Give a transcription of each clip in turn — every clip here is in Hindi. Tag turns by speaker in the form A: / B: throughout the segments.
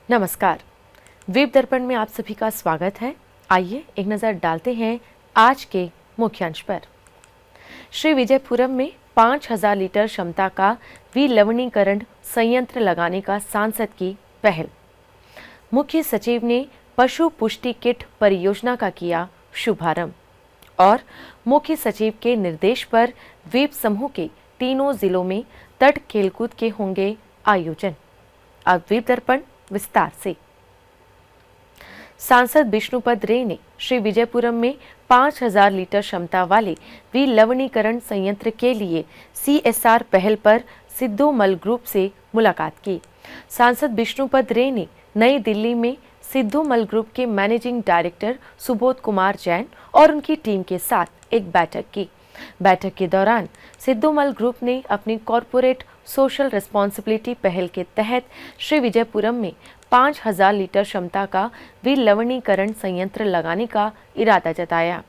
A: नमस्कार। वेब दर्पण में आप सभी का स्वागत है। आइए एक नज़र डालते हैं आज के मुख्यांश पर। श्री विजयपुरम में 5000 लीटर क्षमता का विलवणीकरण संयंत्र लगाने का सांसद की पहल। मुख्य सचिव ने पशु पुष्टि किट परियोजना का किया शुभारंभ और मुख्य सचिव के निर्देश पर द्वीप समूह के तीनों जिलों में तट खेलकूद के होंगे आयोजन। अब द्वीप दर्पण विस्तार से। सांसद विष्णुपद रे ने श्री विजयपुरम में 5000 लीटर क्षमता वाले विलवणीकरण संयंत्र के लिए CSR पहल पर सिद्धोमल ग्रुप से मुलाकात की। सांसद विष्णुपद रे ने नई दिल्ली में सिद्धोमल ग्रुप के मैनेजिंग डायरेक्टर सुबोध कुमार जैन और उनकी टीम के साथ एक बैठक की। बैठक के दौरान सिद्धोमल ग्रुप ने अपनी कॉरपोरेट सोशल रिस्पॉन्सिबिलिटी पहल के तहत श्री विजयपुरम में 5000 लीटर क्षमता का विलवणीकरण संयंत्र लगाने का इरादा जताया।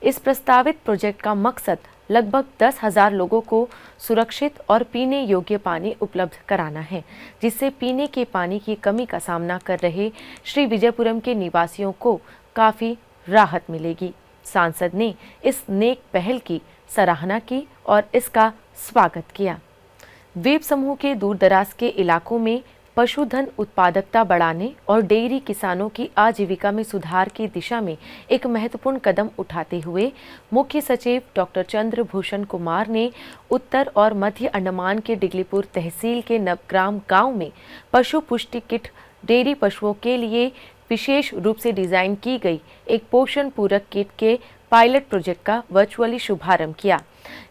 A: इस प्रस्तावित प्रोजेक्ट का मकसद लगभग 10,000 लोगों को सुरक्षित और पीने योग्य पानी उपलब्ध कराना है, जिससे पीने के पानी की कमी का सामना कर रहे श्री विजयपुरम के निवासियों को काफ़ी राहत मिलेगी। सांसद ने इस नेक पहल की सराहना की और इसका स्वागत किया। द्वीप समूह के दूरदराज के इलाकों में पशुधन उत्पादकता बढ़ाने और डेयरी किसानों की आजीविका में सुधार की दिशा में एक महत्वपूर्ण कदम उठाते हुए मुख्य सचिव डॉक्टर चंद्रभूषण कुमार ने उत्तर और मध्य अंडमान के डिगलीपुर तहसील के नवग्राम गांव में पशु पुष्टि किट डेयरी पशुओं के लिए विशेष रूप से डिजाइन की गई एक पोषण पूरक किट के पायलट प्रोजेक्ट का वर्चुअली शुभारंभ किया।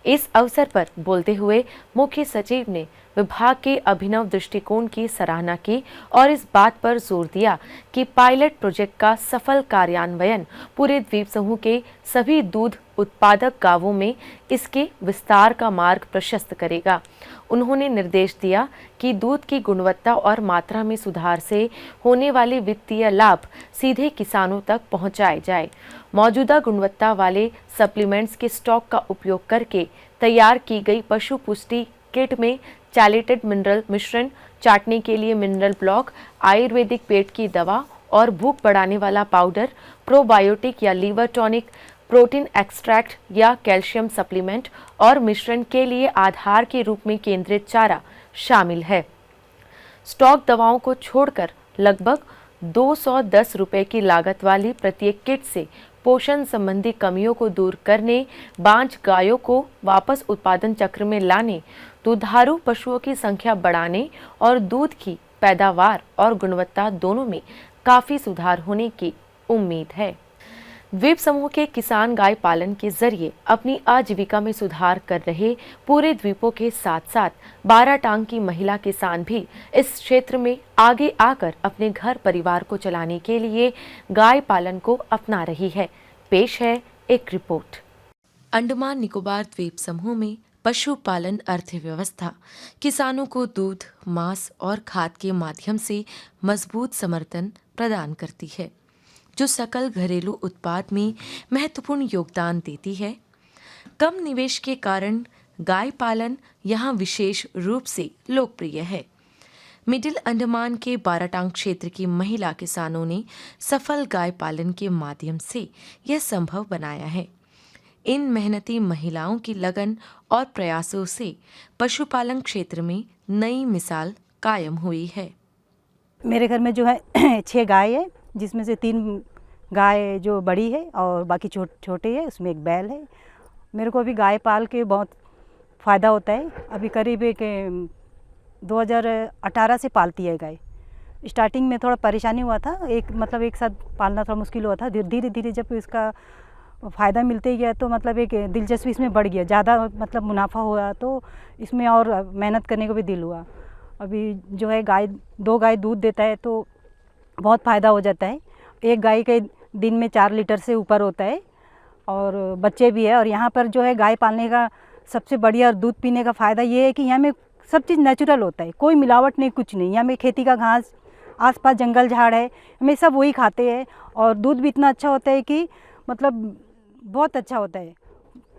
A: इस अवसर पर बोलते हुए मुख्य सचिव ने विभाग के अभिनव दृष्टिकोण की सराहना की और इस बात पर जोर दिया कि पायलट प्रोजेक्ट का सफल कार्यान्वयन पूरे द्वीप समूह के सभी दूध उत्पादक गांवों में इसके विस्तार का मार्ग प्रशस्त करेगा। उन्होंने निर्देश दिया कि दूध की गुणवत्ता और मात्रा में सुधार से होने वाले वित्तीय लाभ सीधे किसानों तक पहुंचाए जाए। मौजूदा गुणवत्ता वाले सप्लीमेंट्स के स्टॉक का उपयोग करके तैयार की गई पशु पुष्टि किट में चैलेटेड मिनरल मिश्रण, चाटने के लिए मिनरल ब्लॉक, आयुर्वेदिक पेट की दवा और भूख बढ़ाने वाला पाउडर, प्रोबायोटिक या लीवर टॉनिक, प्रोटीन एक्सट्रैक्ट या कैल्शियम सप्लीमेंट और मिश्रण के लिए आधार के रूप में केंद्रित चारा शामिल है। स्टॉक दवाओं को छोड़कर लगभग 210 रुपए की लागत वाली प्रत्येक किट से पोषण संबंधी कमियों को दूर करने, बांझ गायों को वापस उत्पादन चक्र में लाने, दुधारू पशुओं की संख्या बढ़ाने और दूध की पैदावार और गुणवत्ता दोनों में काफी सुधार होने की उम्मीद है। द्वीप समूह के किसान गाय पालन के जरिए अपनी आजीविका में सुधार कर रहे पूरे द्वीपों के साथ साथ 12 टांग की महिला किसान भी इस क्षेत्र में आगे आकर अपने घर परिवार को चलाने के लिए गाय पालन को अपना रही है। पेश है एक रिपोर्ट। अंडमान निकोबार द्वीप समूह में पशुपालन अर्थव्यवस्था किसानों को दूध, मांस और खाद के माध्यम से मजबूत समर्थन प्रदान करती है, जो सकल घरेलू उत्पाद में महत्वपूर्ण योगदान देती है। कम निवेश के कारण गाय पालन यहाँ विशेष रूप से लोकप्रिय है। मिडिल अंडमान के बाराटांग क्षेत्र की महिला किसानों ने सफल गाय पालन के माध्यम से यह संभव बनाया है। इन मेहनती महिलाओं की लगन और प्रयासों से पशुपालन क्षेत्र में नई मिसाल कायम हुई है।
B: मेरे घर में जो है 6 गाय है, जिसमें से 3 गाय जो बड़ी है और बाकी छोटे है, उसमें एक बैल है। मेरे को अभी गाय पाल के बहुत फ़ायदा होता है। अभी करीब 2018 से पालती है गाय। स्टार्टिंग में थोड़ा परेशानी हुआ था, एक साथ पालना थोड़ा मुश्किल हुआ था। धीरे धीरे जब इसका फ़ायदा मिलते गया तो मतलब एक दिलचस्पी इसमें बढ़ गया, ज़्यादा मतलब मुनाफा हुआ तो इसमें और मेहनत करने को भी दिल हुआ। अभी जो है 2 गाय दूध देता है तो बहुत फ़ायदा हो जाता है। एक गाय के दिन में 4 लीटर से ऊपर होता है और बच्चे भी है। और यहाँ पर जो है गाय पालने का सबसे बढ़िया और दूध पीने का फ़ायदा ये है कि यहाँ में सब चीज़ नेचुरल होता है, कोई मिलावट नहीं, कुछ नहीं। यहाँ में खेती का घास, आसपास जंगल झाड़ है, हमें सब वही खाते हैं और दूध भी इतना अच्छा होता है कि मतलब बहुत अच्छा होता है।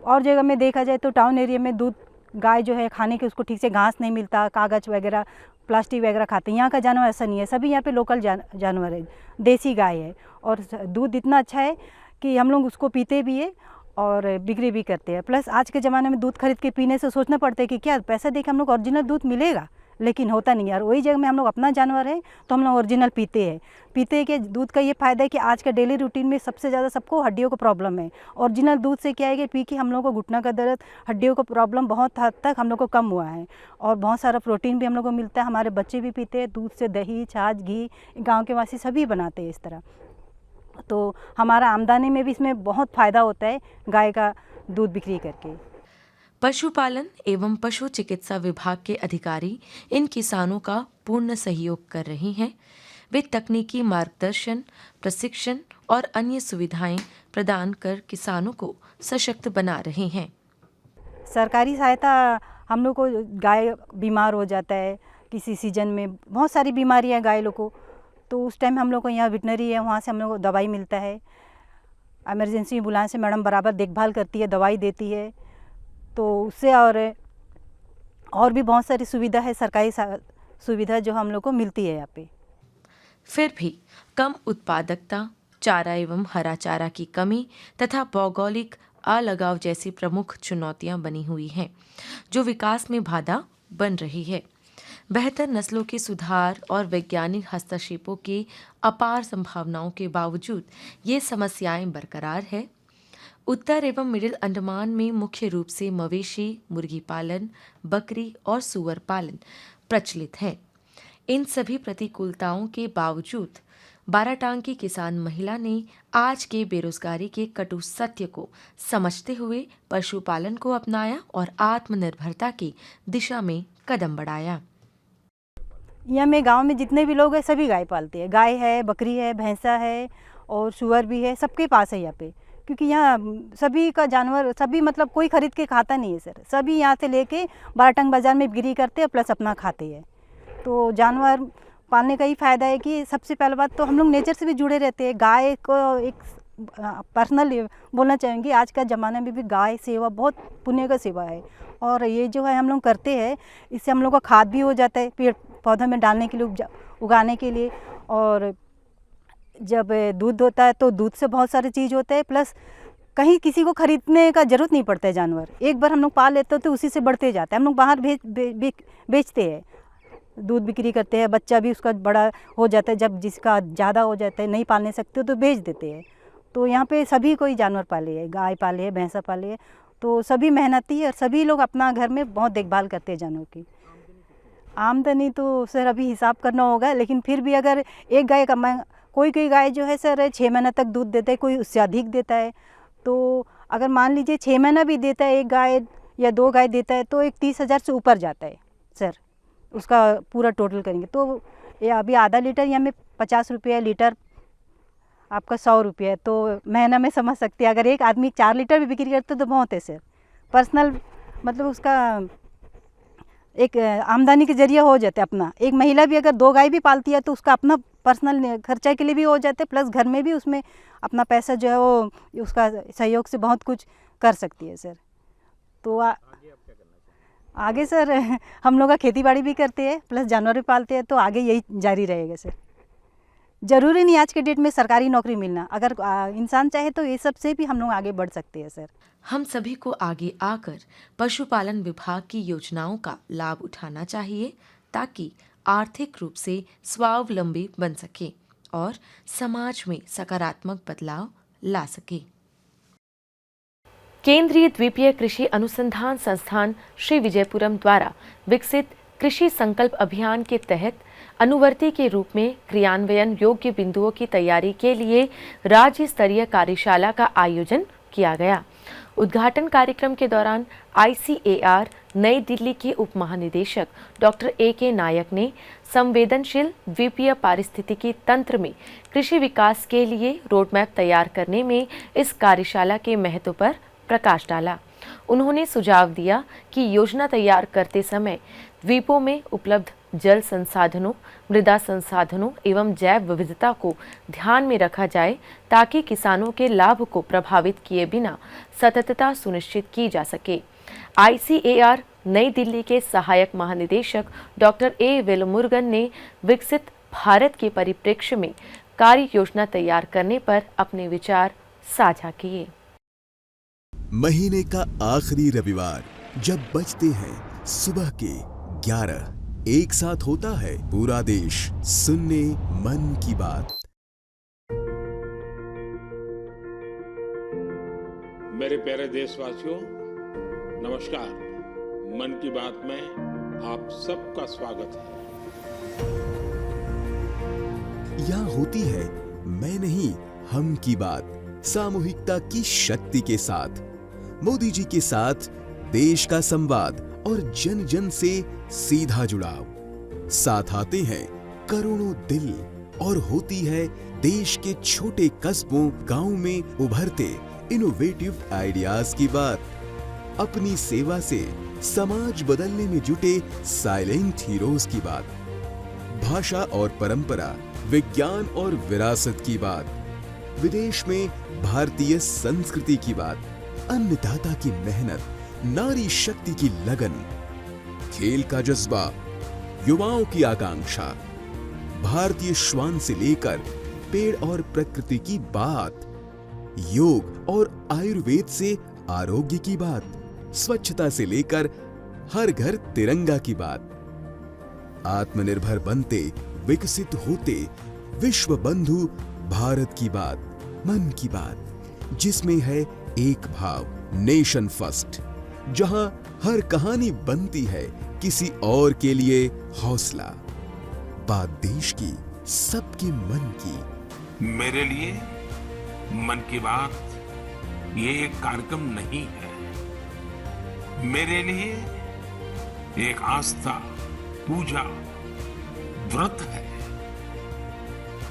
B: और जगह में देखा जाए तो टाउन एरिया में दूध गाय जो है खाने के उसको ठीक से घास नहीं मिलता, कागज़ वगैरह प्लास्टिक वगैरह खाते हैं। यहाँ का जानवर ऐसा नहीं है, सभी यहाँ पे लोकल जानवर है, देसी गाय है और दूध इतना अच्छा है कि हम लोग उसको पीते भी है और बिक्री भी करते हैं। प्लस आज के ज़माने में दूध खरीद के पीने से सोचना पड़ता है कि क्या पैसा दे के हम लोग ओरिजिनल दूध मिलेगा, लेकिन होता नहीं यार। वही जगह में हम लोग अपना जानवर है तो हम लोग ओरिजिनल पीते हैं। पीते के दूध का ये फ़ायदा है कि आज का डेली रूटीन में सबसे ज़्यादा सबको हड्डियों का प्रॉब्लम है। ओरिजिनल दूध से क्या है कि पी के हम लोग को घुटना का दर्द, हड्डियों का प्रॉब्लम बहुत हद तक हम लोग को कम हुआ है और बहुत सारा प्रोटीन भी हम लोग को मिलता है। हमारे बच्चे भी पीते हैं दूध से, दही, छाछ, घी गाँव के वासी सभी बनाते हैं इस तरह। तो हमारा आमदनी में भी इसमें बहुत फ़ायदा होता है गाय का दूध बिक्री करके।
A: पशुपालन एवं पशु चिकित्सा विभाग के अधिकारी इन किसानों का पूर्ण सहयोग कर रहे हैं। वे तकनीकी मार्गदर्शन, प्रशिक्षण और अन्य सुविधाएं प्रदान कर किसानों को सशक्त बना रहे हैं।
B: सरकारी सहायता हम लोग को, गाय बीमार हो जाता है किसी सीजन में, बहुत सारी बीमारियां गाय लोग को, तो उस टाइम हम लोग को यहाँ वेटनरी है, वहाँ से हम लोग को दवाई मिलता है। इमरजेंसी बुलाने से मैडम बराबर देखभाल करती है, दवाई देती है, तो उससे और भी बहुत सारी सुविधा है, सरकारी सुविधा जो हम लोग को मिलती है यहाँ पे।
A: फिर भी कम उत्पादकता, चारा एवं हरा चारा की कमी तथा भौगोलिक अलगाव जैसी प्रमुख चुनौतियां बनी हुई हैं, जो विकास में बाधा बन रही है। बेहतर नस्लों के सुधार और वैज्ञानिक हस्तक्षेपों की अपार संभावनाओं के बावजूद ये समस्याएं बरकरार है। उत्तर एवं मिडिल अंडमान में मुख्य रूप से मवेशी, मुर्गी पालन, बकरी और सूअर पालन प्रचलित है। इन सभी प्रतिकूलताओं के बावजूद बाराटांग की किसान महिला ने आज के बेरोजगारी के कटु सत्य को समझते हुए पशुपालन को अपनाया और आत्मनिर्भरता की दिशा में कदम बढ़ाया।
B: यहाँ में गांव में जितने भी लोग हैं सभी गाय पालते हैं। गाय है, बकरी है, भैंसा है और सूअर भी है, सबके पास है यहाँ पे। क्योंकि यहाँ सभी का जानवर, सभी मतलब कोई खरीद के खाता नहीं है सर, सभी यहाँ से लेके बाराटांग बाज़ार में बिक्री करते हैं प्लस अपना खाते हैं। तो जानवर पालने का ही फ़ायदा है कि सबसे पहले बात तो हम लोग नेचर से भी जुड़े रहते हैं। गाय को एक पर्सनल बोलना चाहेंगे, आज का ज़माना में भी गाय सेवा बहुत पुण्य का सेवा है और ये जो है हम लोग करते हैं, इससे हम लोग का खाद भी हो जाता है पेड़ पौधों में डालने के लिए, उगाने के लिए। और जब दूध होता है तो दूध से बहुत सारी चीज़ होता है, प्लस कहीं किसी को खरीदने का ज़रूरत नहीं पड़ता है। जानवर एक बार हम लोग पाल लेते हो तो उसी से बढ़ते जाते हैं। हम लोग बाहर बेचते हैं, दूध बिक्री करते हैं, बच्चा भी उसका बड़ा हो जाता है। जब जिसका ज़्यादा हो जाता है, नहीं पालने सकते हो तो बेच देते हैं। तो यहाँ पे सभी कोई जानवर पाले है, गाय पाले है, भैंसा पाले है, तो सभी मेहनती है और सभी लोग अपना घर में बहुत देखभाल करते हैं जानवरों की। आमदनी तो सर अभी हिसाब करना होगा, लेकिन फिर भी अगर एक गाय का कोई गाय जो है सर 6 महीना तक दूध देता है, कोई उससे अधिक देता है। तो अगर मान लीजिए 6 महीना भी देता है एक गाय या 2 गाय देता है तो एक 30,000 से ऊपर जाता है सर, उसका पूरा टोटल करेंगे तो ये अभी आधा लीटर या में 50 रुपये लीटर, आपका 100 रुपये है। तो महीना में समझ सकते हैं, अगर एक आदमी 4 लीटर भी बिक्री करते तो बहुत है सर। पर्सनल मतलब उसका एक आमदनी के जरिए हो जाता है अपना। एक महिला भी अगर 2 गाय भी पालती है तो उसका अपना पर्सनल खर्चा के लिए भी हो जाते, प्लस घर में भी उसमें अपना पैसा जो है वो उसका सहयोग से बहुत कुछ कर सकती है सर। तो आगे सर हम लोग का खेती बाड़ी भी करते हैं प्लस जानवर भी पालते हैं, तो आगे यही जारी रहेगा सर। ज़रूरी नहीं आज के डेट में सरकारी नौकरी मिलना, अगर इंसान चाहे तो ये सब से भी हम लोग आगे बढ़ सकते हैं सर।
A: हम सभी को आगे आकर पशुपालन विभाग की योजनाओं का लाभ उठाना चाहिए ताकि आर्थिक रूप से स्वावलंबी बन सके और समाज में सकारात्मक बदलाव ला सके। केंद्रीय द्वीपीय कृषि अनुसंधान संस्थान श्री विजयपुरम द्वारा विकसित कृषि संकल्प अभियान के तहत अनुवर्ती के रूप में क्रियान्वयन योग्य बिंदुओं की तैयारी के लिए राज्य स्तरीय कार्यशाला का आयोजन किया गया। उद्घाटन कार्यक्रम के दौरान ICAR नई दिल्ली के उप महानिदेशक डॉक्टर AK नायक ने संवेदनशील द्वीपीय पारिस्थितिकी तंत्र में कृषि विकास के लिए रोडमैप तैयार करने में इस कार्यशाला के महत्व पर प्रकाश डाला। उन्होंने सुझाव दिया कि योजना तैयार करते समय द्वीपों में उपलब्ध जल संसाधनों, मृदा संसाधनों एवं जैव विविधता को ध्यान में रखा जाए ताकि किसानों के लाभ को प्रभावित किए बिना सततता सुनिश्चित की जा सके। ICAR नई दिल्ली के सहायक महानिदेशक डॉक्टर ए वेलमुरुगन ने विकसित भारत के परिप्रेक्ष्य में कार्य योजना तैयार करने पर अपने विचार साझा किए।
C: महीने का आखिरी रविवार जब बजते हैं सुबह के 11, एक साथ होता है पूरा देश सुनने मन की बात।
D: मेरे प्यारे देशवासियों, नमस्कार। मन की बात में आप सबका स्वागत है।
C: यहाँ होती है मैं नहीं हम की बात, सामूहिकता की शक्ति के साथ, मोदी जी के साथ देश का संवाद और जन जन से सीधा जुड़ाव। साथ आते हैं करोड़ों दिल और होती है देश के छोटे कस्बों गांव में उभरते इनोवेटिव आइडियाज की बात। अपनी सेवा से समाज बदलने में जुटे साइलेंट हीरोज की बात। भाषा और परंपरा, विज्ञान और विरासत की बात। विदेश में भारतीय संस्कृति की बात। अन्नदाता की मेहनत, नारी शक्ति की लगन, खेल का जज्बा, युवाओं की आकांक्षा, भारतीय श्वान से लेकर पेड़ और प्रकृति की बात, योग और आयुर्वेद से आरोग्य की बात, स्वच्छता से लेकर हर घर तिरंगा की बात। आत्मनिर्भर बनते, विकसित होते, विश्व बंधु भारत की बात, मन की बात, जिसमें है एक भाव, नेशन फर्स्ट, जहां हर कहानी बनती है किसी और के लिए हौसला। बात देश की, सबके मन की।
D: मेरे लिए मन की बात ये एक कार्यक्रम नहीं है। मेरे लिए एक आस्था, पूजा, व्रत है।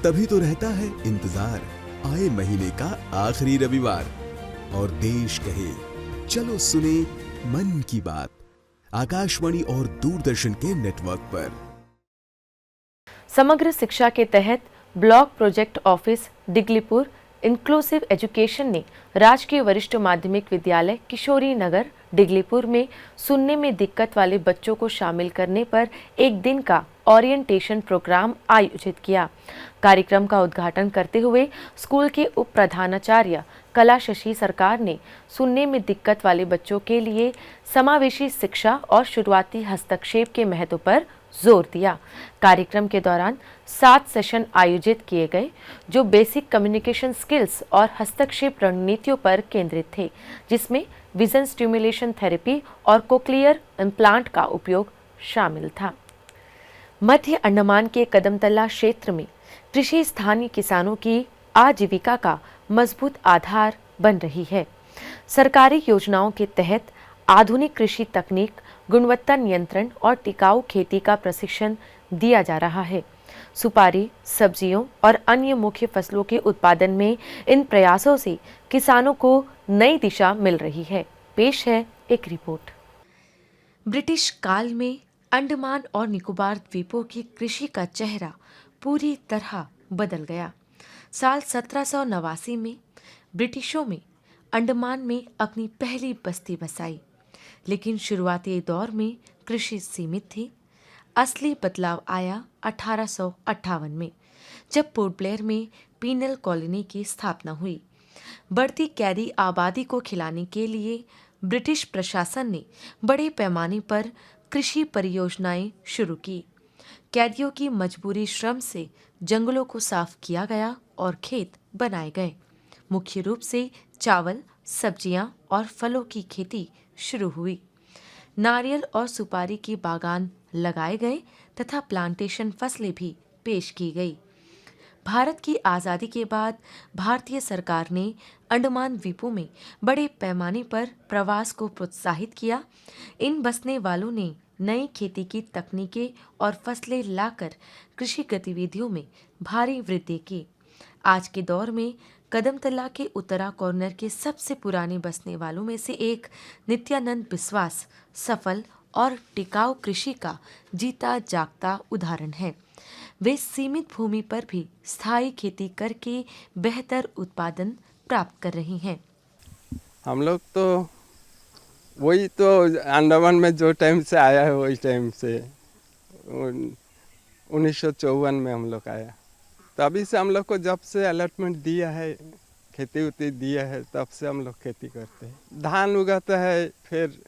C: तभी तो रहता है इंतजार आए महीने का आखिरी रविवार और देश कहे चलो सुने मन की बात, आकाशवाणी और दूरदर्शन के नेटवर्क पर।
A: समग्र शिक्षा के तहत block project office Diglipur inclusive education ने राजकीय वरिष्ठ माध्यमिक विद्यालय किशोरी नगर डिगलीपुर में सुनने में दिक्कत वाले बच्चों को शामिल करने पर एक दिन का ओरिएंटेशन प्रोग्राम आयोजित किया। कार्यक्रम का उद्घाटन करते हुए स्कूल के उप प्रधानाचार्य कला शशि सरकार ने सुनने में दिक्कत वाले बच्चों के लिए समावेशी शिक्षा और शुरुआती हस्तक्षेप के महत्व पर जोर दिया। कार्यक्रम के दौरान 7 सेशन आयोजित किए गए जो बेसिक कम्युनिकेशन स्किल्स और हस्तक्षेप रणनीतियों पर केंद्रित थे, जिसमें विजन स्टिमुलेशन थेरेपी और कोक्लियर इम्प्लांट का उपयोग शामिल था। मध्य अंडमान के कदमतला क्षेत्र में कृषि स्थानीय किसानों की आजीविका का मजबूत आधार बन रही है। सरकारी योजनाओं के तहत आधुनिक कृषि तकनीक, गुणवत्ता नियंत्रण और टिकाऊ खेती का प्रशिक्षण दिया जा रहा है। सुपारी, सब्जियों और अन्य मुख्य फसलों के उत्पादन में इन प्रयासों से किसानों को नई दिशा मिल रही है। पेश है एक रिपोर्ट। ब्रिटिश काल में अंडमान और निकोबार द्वीपों की कृषि का चेहरा पूरी तरह बदल गया। साल 1789 में ब्रिटिशों में अंडमान में अपनी पहली बस्ती बसाई, लेकिन शुरुआती दौर में कृषि सीमित थी। असली बदलाव आया 1858 में, जब पोर्ट ब्लेयर में पीनल कॉलोनी की स्थापना हुई। बढ़ती कैदी आबादी को खिलाने के लिए ब्रिटिश प्रशासन ने बड़े पैमाने पर कृषि परियोजनाएं शुरू की। कैदियों की मजबूरी श्रम से जंगलों को साफ किया गया और खेत बनाए गए। मुख्य रूप से चावल, सब्जियां और फलों की खेती शुरू हुई। नारियल और सुपारी की बागान लगाए गए तथा प्लांटेशन फसलें भी पेश की गई। भारत की आज़ादी के बाद भारतीय सरकार ने अंडमान द्वीपों में बड़े पैमाने पर प्रवास को प्रोत्साहित किया। इन बसने वालों ने नई खेती की तकनीकें और फसलें लाकर कृषि गतिविधियों में भारी वृद्धि की। आज के दौर में कदमतला के उत्तरा कॉर्नर के सबसे पुराने बसने वालों में से एक नित्यानंद बिस्वास सफल और टिकाऊ कृषि का जीता जागता उदाहरण है। वे सीमित भूमि पर भी स्थायी खेती करके बेहतर उत्पादन प्राप्त कर रही हैं।
E: हम लोग तो वही तो अंडमान में जो टाइम से आया है वही टाइम से 1954 में हम लोग आया। तभी से हम लोग को जब से अलॉटमेंट दिया है, खेती उती दिया है, तब से हम लोग खेती करते हैं। धान उगाता है, फिर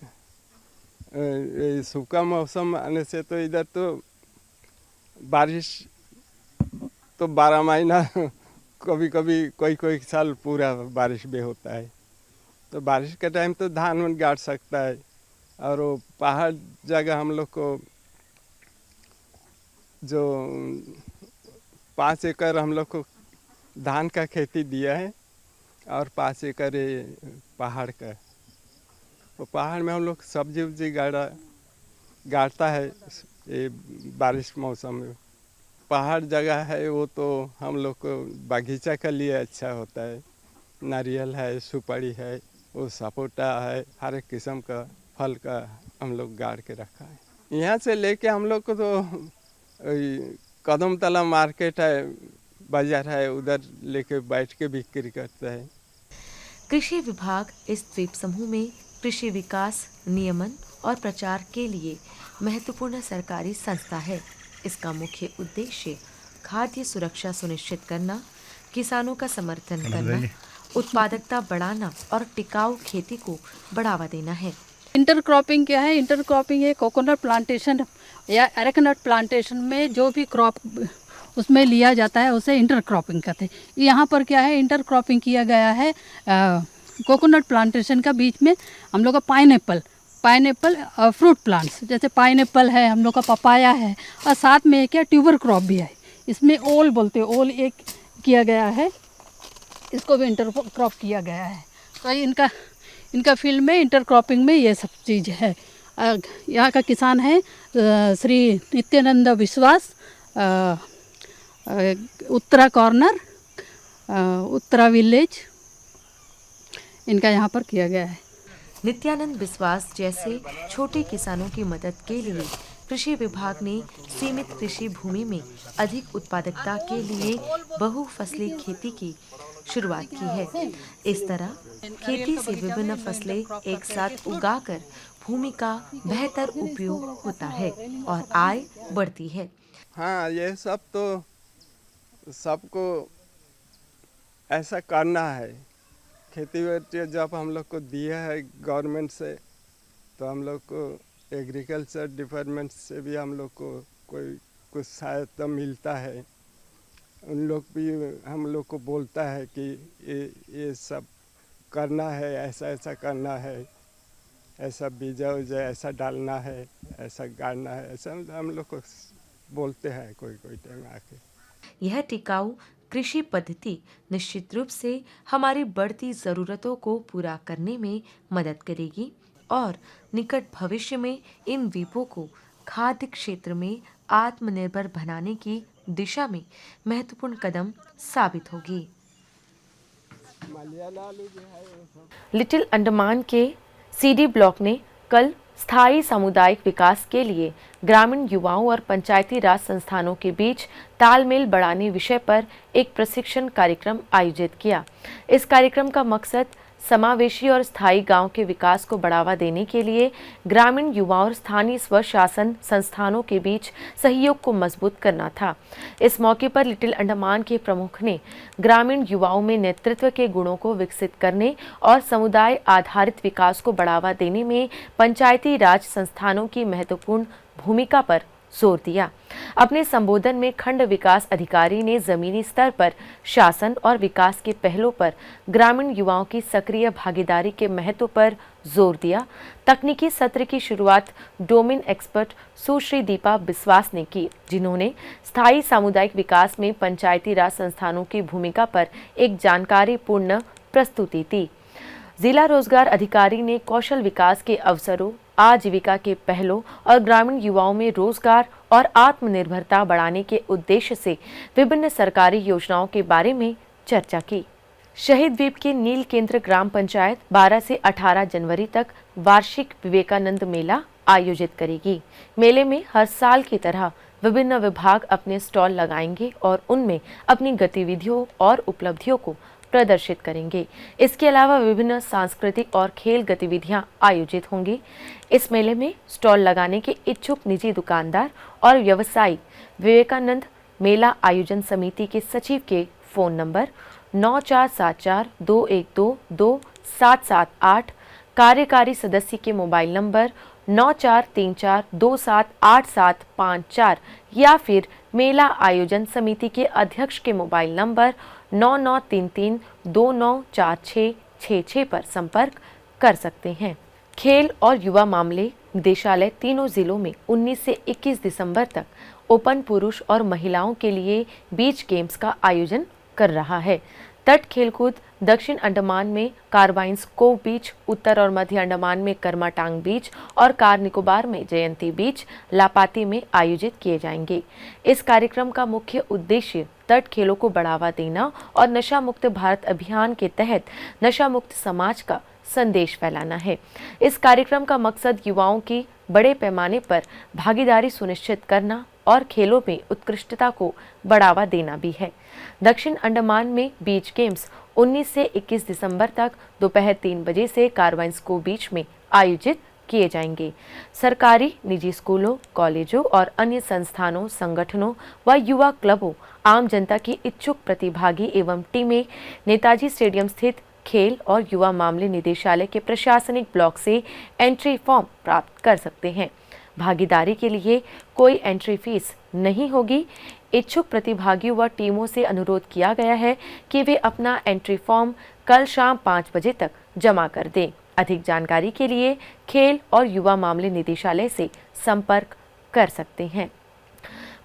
E: सूखा मौसम आने से तो इधर तो बारिश तो 12 महीना कभी कभी कोई साल पूरा बारिश भी होता है। तो बारिश के टाइम तो धान उन गाड़ सकता है। और वो पहाड़ जगह हम लोग को जो 5 एकड़ हम लोग को धान का खेती दिया है और 5 एकड़ पहाड़ का। वो पहाड़ में हम लोग सब्जी उब्जी गाड़ता है ये बारिश मौसम में। पहाड़ जगह है वो तो हम लोग को बागीचा के लिए अच्छा होता है। नारियल है, सुपारी है, वो सपोटा है, हर एक किस्म का फल का हम लोग गाड़ के रखा है। यहाँ से लेके हम लोग को तो कदम तला मार्केट है, बाजार है, उधर लेके बैठ के बिक्री करता है।
A: कृषि विभाग इस द्वीप समूह में कृषि विकास, नियमन और प्रचार के लिए महत्वपूर्ण सरकारी संस्था है। इसका मुख्य उद्देश्य खाद्य सुरक्षा सुनिश्चित करना, किसानों का समर्थन करना, उत्पादकता बढ़ाना और टिकाऊ खेती को बढ़ावा देना है।
F: इंटरक्रॉपिंग क्या है? इंटरक्रॉपिंग है कोकोनट प्लांटेशन या एरेकनट प्लांटेशन में जो भी क्रॉप उसमें लिया जाता है उसे इंटरक्रॉपिंग कहते हैं। यहाँ पर क्या है, इंटरक्रॉपिंग किया गया है कोकोनट प्लांटेशन का बीच में हम लोग का पाइनएप्पल फ्रूट प्लांट्स, जैसे पाइनएप्पल है, हम लोग का पपाया है, और साथ में क्या ट्यूबर क्रॉप भी है। इसमें ओल बोलते हैं, ओल एक किया गया है, इसको भी इंटरक्रॉप किया गया है। तो इनका फील्ड में इंटरक्रॉपिंग में ये सब चीज़ है। यहाँ का किसान है श्री नित्यानंद विश्वास, उत्तरा कॉर्नर, उत्तरा विलेज, इनका यहाँ पर किया गया है।
A: नित्यानंद विश्वास जैसे छोटे किसानों की मदद के लिए कृषि विभाग ने सीमित कृषि भूमि में अधिक उत्पादकता के लिए बहुफसली खेती की शुरुआत की है। इस तरह खेती से विभिन्न फसलें एक साथ उगाकर भूमि का बेहतर उपयोग होता है और आय बढ़ती है।
E: हाँ, ये सब तो सबको ऐसा करना है। खेती वेटी जब हम लोग को दिया है गवर्नमेंट से, तो हम लोग को एग्रीकल्चर डिपार्टमेंट से भी हम लोग को कोई कुछ सहायता मिलता है। उन लोग भी हम लोग को बोलता है कि ये सब करना है, ऐसा करना है, ऐसा बीजा उजा ऐसा डालना है, ऐसा गाड़ना है, ऐसा हम लोग को बोलते हैं कोई टाइम आके।
A: यह टिकाऊ कृषि पद्धति निश्चित रूप से हमारी बढ़ती ज़रूरतों को पूरा करने में मदद करेगी और निकट भविष्य में इन द्वीपों को खाद्य क्षेत्र में आत्मनिर्भर बनाने की दिशा में महत्वपूर्ण कदम साबित होगी। लिटिल अंडमान के सीडी ब्लॉक ने कल स्थायी सामुदायिक विकास के लिए ग्रामीण युवाओं और पंचायती राज संस्थानों के बीच तालमेल बढ़ाने विषय पर एक प्रशिक्षण कार्यक्रम आयोजित किया। इस कार्यक्रम का मकसद समावेशी और स्थायी गांव के विकास को बढ़ावा देने के लिए ग्रामीण युवाओं और स्थानीय स्वशासन संस्थानों के बीच सहयोग को मजबूत करना था। इस मौके पर लिटिल अंडमान के प्रमुख ने ग्रामीण युवाओं में नेतृत्व के गुणों को विकसित करने और समुदाय आधारित विकास को बढ़ावा देने में पंचायती राज संस्थानों की महत्वपूर्ण भूमिका पर जोर दिया। अपने संबोधन में खंड विकास अधिकारी ने जमीनी स्तर पर शासन और विकास के पहलों पर ग्रामीण युवाओं की सक्रिय भागीदारी के महत्व पर जोर दिया। तकनीकी सत्र की शुरुआत डोमेन एक्सपर्ट सुश्री दीपा विश्वास ने की, जिन्होंने स्थायी सामुदायिक विकास में पंचायती राज संस्थानों की भूमिका पर एक जानकारीपूर्ण प्रस्तुति दी। जिला रोजगार अधिकारी ने कौशल विकास के अवसरों, आजीविका के पहलों और ग्रामीण युवाओं में रोजगार और आत्मनिर्भरता बढ़ाने के उद्देश्य से विभिन्न सरकारी योजनाओं के बारे में चर्चा की। शहीद द्वीप के नील केंद्र ग्राम पंचायत 12 से 18 जनवरी तक वार्षिक विवेकानंद मेला आयोजित करेगी। मेले में हर साल की तरह विभिन्न विभाग अपने स्टॉल लगाएंगे और उनमें अपनी गतिविधियों और उपलब्धियों को प्रदर्शित करेंगे। इसके अलावा विभिन्न सांस्कृतिक और खेल गतिविधियां आयोजित होंगी। इस मेले में स्टॉल लगाने के इच्छुक निजी दुकानदार और व्यवसायी विवेकानंद मेला आयोजन समिति के सचिव के फोन नंबर 947421227778, कार्यकारी सदस्य के मोबाइल नंबर 9434278754 या फिर मेला आयोजन समिति के अध्यक्ष के मोबाइल नंबर 9933294666 पर संपर्क कर सकते हैं। खेल और युवा मामले निदेशालय तीनों जिलों में 19 से 21 दिसंबर तक ओपन पुरुष और महिलाओं के लिए बीच गेम्स का आयोजन कर रहा है। तट खेलकूद दक्षिण अंडमान में कार्बाइंस कोव बीच, उत्तर और मध्य अंडमान में कर्माटांग बीच और कार निकोबार में जयंती बीच, लापाती में आयोजित किए जाएंगे। इस कार्यक्रम का मुख्य उद्देश्य तट खेलों को बढ़ावा देना और नशा मुक्त भारत अभियान के तहत नशा मुक्त समाज का संदेश फैलाना है। इस कार्यक्रम का मकसद युवाओं की बड़े पैमाने पर भागीदारी सुनिश्चित करना और खेलों में उत्कृष्टता को बढ़ावा देना भी है। दक्षिण अंडमान में बीच गेम्स 19 से 21 दिसंबर तक दोपहर 3 बजे से कार्बाइंस को बीच में आयोजित किए जाएंगे। सरकारी, निजी स्कूलों, कॉलेजों और अन्य संस्थानों, संगठनों व युवा क्लबों, आम जनता की इच्छुक प्रतिभागी एवं टीमें नेताजी स्टेडियम स्थित खेल और युवा मामले निदेशालय के प्रशासनिक ब्लॉक से एंट्री फॉर्म प्राप्त कर सकते हैं। भागीदारी के लिए कोई एंट्री फीस नहीं होगी। इच्छुक प्रतिभागियों व टीमों से अनुरोध किया गया है कि वे अपना एंट्री फॉर्म कल शाम 5 बजे तक जमा कर दें। अधिक जानकारी के लिए खेल और युवा मामले निदेशालय से संपर्क कर सकते हैं।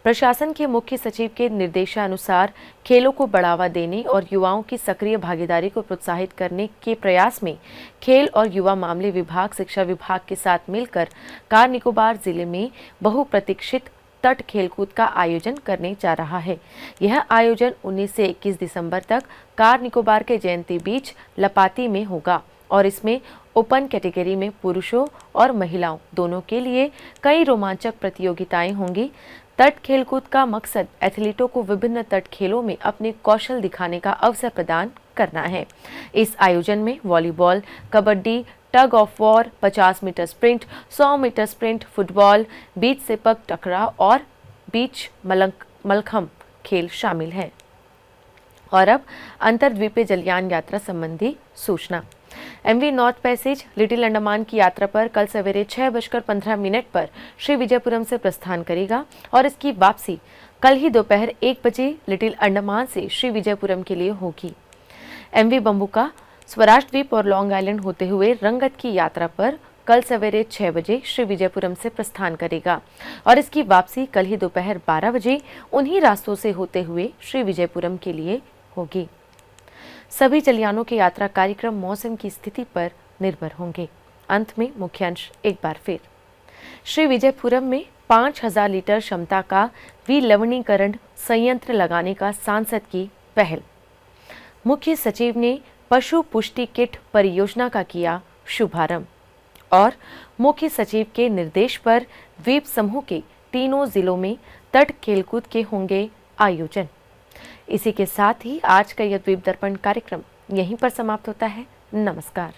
A: प्रशासन के मुख्य सचिव के निर्देशानुसार खेलों को बढ़ावा देने और युवाओं की सक्रिय भागीदारी को प्रोत्साहित करने के प्रयास में खेल और युवा मामले विभाग, शिक्षा विभाग के साथ मिलकर कार निकोबार जिले में बहुप्रतीक्षित तट खेलकूद का आयोजन करने जा रहा है। यह आयोजन 19 से 21 दिसंबर तक कार निकोबार के जयंती बीच, लपाती में होगा और इसमें ओपन कैटेगरी में पुरुषों और महिलाओं दोनों के लिए कई रोमांचक प्रतियोगिताएं होंगी। तट खेलकूद का मकसद एथलीटों को विभिन्न तट खेलों में अपने कौशल दिखाने का अवसर प्रदान करना है। इस आयोजन में volleyball, kabaddi, tug of war, 50 metre sprint, 100 metre sprint, football, beach sepak takraw और बीच मलखम खेल शामिल है। और अब अंतरद्वीपीय जलयान यात्रा संबंधी सूचना। MV north passage little Andaman की यात्रा पर कल सवेरे 6:15 पर श्री विजयपुरम से प्रस्थान करेगा और इसकी वापसी कल ही दोपहर 1 बजे लिटिल अंडमान से श्री विजयपुरम के लिए होगी। एमवी बंबुका स्वराज द्वीप और लॉन्ग आइलैंड होते हुए रंगत की यात्रा पर कल सवेरे 6 बजे श्री विजयपुरम से प्रस्थान करेगा और इसकी वापसी कल ही दोपहर 12 बजे उन्हीं रास्तों से होते हुए श्री विजयपुरम के लिए होगी। सभी जलयानों के यात्रा कार्यक्रम मौसम की स्थिति पर निर्भर होंगे। अंत में मुख्यांश एक बार फिर। श्री विजयपुरम में 5000 लीटर क्षमता का विलवणीकरण संयंत्र लगाने का सांसद की पहल। मुख्य सचिव ने पशु पुष्टि किट परियोजना का किया शुभारंभ और मुख्य सचिव के निर्देश पर द्वीप समूह के तीनों जिलों में तट खेलकूद के होंगे आयोजन। इसी के साथ ही आज का यह द्वीप दर्पण कार्यक्रम यहीं पर समाप्त होता है। नमस्कार।